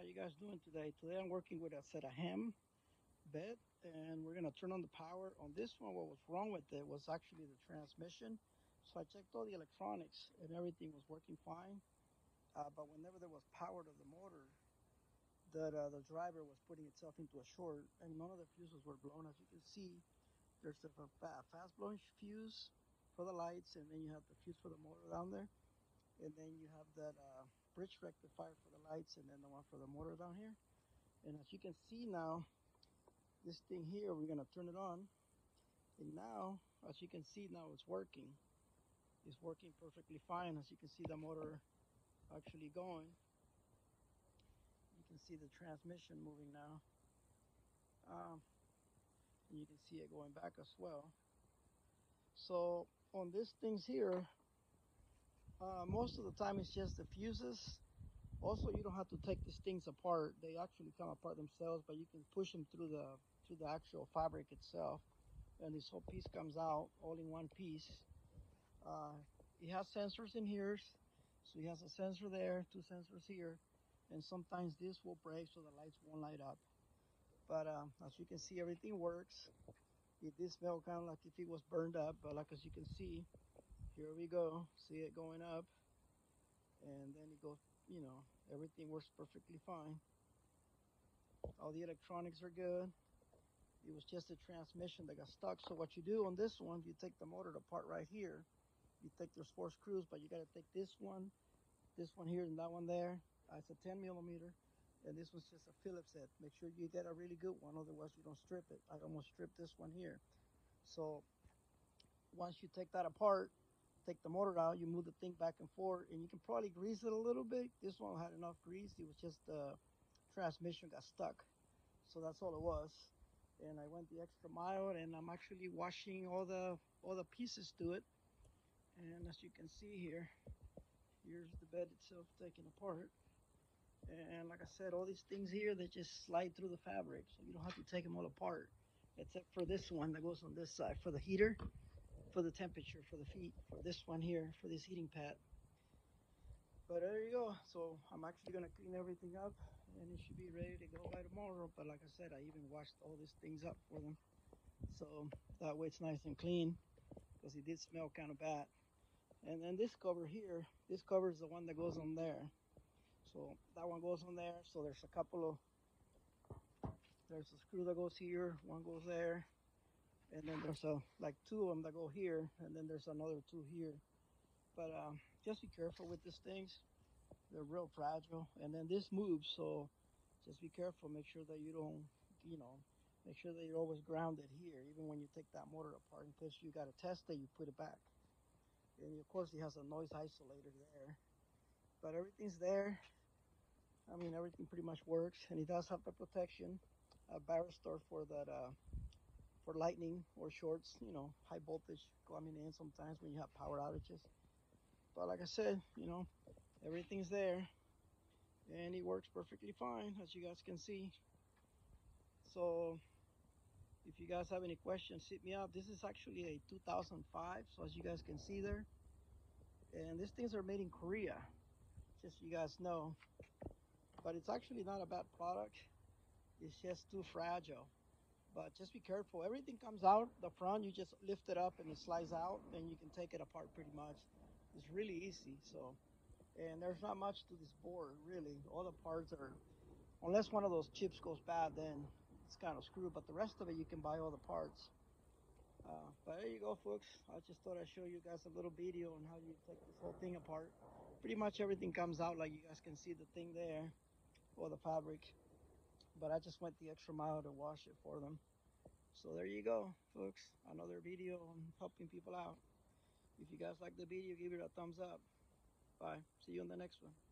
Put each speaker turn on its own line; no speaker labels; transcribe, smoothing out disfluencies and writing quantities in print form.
you guys doing today? Today I'm working with a Ceragem bed, and we're gonna turn on the power. On this one, what was wrong with it was actually the transmission. So I checked all the electronics and everything was working fine. But whenever there was power to the motor, the driver was putting itself into a short, and none of the fuses were blown. As you can see, there's a fast blowing fuse for the lights, and then you have the fuse for the motor down there, and then you have that bridge rectifier for the lights, and then the one for the motor down here. And as you can see now, this thing here, we're gonna turn it on, and now, as you can see now, it's working. It's working perfectly fine. As you can see, the motor actually going. You can see the transmission moving now. Um, and you can see it going back as well. So on these things here, most of the time it's just the fuses. Also, you don't have to take these things apart. They actually come apart themselves, but you can push them through the actual fabric itself, and this whole piece comes out all in one piece. Uh, it has sensors in here, so it has a sensor there, two sensors here, and sometimes this will break so the lights won't light up. But as you can see, everything works. It did smell kind of like if it was burned up, but like as you can see, here we go. See it going up, and then it goes. Everything works perfectly fine. All the electronics are good. It was just the transmission that got stuck. So what you do on this one, you take the motor apart right here. You take there's four screws, but you got to take this one here, and that one there. It's a 10 millimeter, and this one's just a Phillips head. Make sure you get a really good one, otherwise you don't strip it. I almost stripped this one here. So once you take that apart, take the motor out, you move the thing back and forth, and you can probably grease it a little bit. This one had enough grease. It was just the transmission got stuck. So that's all it was. And I went the extra mile, and I'm actually washing all the pieces to it. And as you can see here, here's the bed itself taken apart. And like I said, all these things here, they just slide through the fabric, so you don't have to take them all apart, except for this one that goes on this side for the heater, for the temperature, for the feet, for this one here, for this heating pad. But there you go. So I'm actually gonna clean everything up, and it should be ready to go by tomorrow. But like I said, I even washed all these things up for them, so that way it's nice and clean, because it did smell kind of bad. And then this cover here, this cover is the one that goes on there. So that one goes on there. So there's a screw that goes here, one goes there, and then there's like two of them that go here, and then there's another two here. But just be careful with these things. They're real fragile, and then this moves, so just be careful. Make sure that you don't, you know, make sure that you're always grounded here, even when you take that motor apart. In case you got to test it, you put it back. And of course, it has a noise isolator there, but everything's there. I mean, everything pretty much works, and it does have the protection, a baristor for that, for lightning or shorts, high voltage coming in sometimes when you have power outages. But like I said, everything's there, and it works perfectly fine, as you guys can see. So if you guys have any questions, hit me up. This is actually a 2005, so as you guys can see there, and these things are made in Korea, just so you guys know. But it's actually not a bad product. It's just too fragile. But just be careful. Everything comes out the front. You just lift it up and it slides out, and you can take it apart pretty much. It's really easy. So, and there's not much to this board really. All the parts are, unless one of those chips goes bad, then it's kind of screwed. But the rest of it, you can buy all the parts. But there you go, folks. I just thought I'd show you guys a little video on how you take this whole thing apart. Pretty much everything comes out, like you guys can see the thing there, or the fabric. But I just went the extra mile to wash it for them. So there you go, folks. Another video on helping people out. If you guys like the video, give it a thumbs up. Bye. See you on the next one.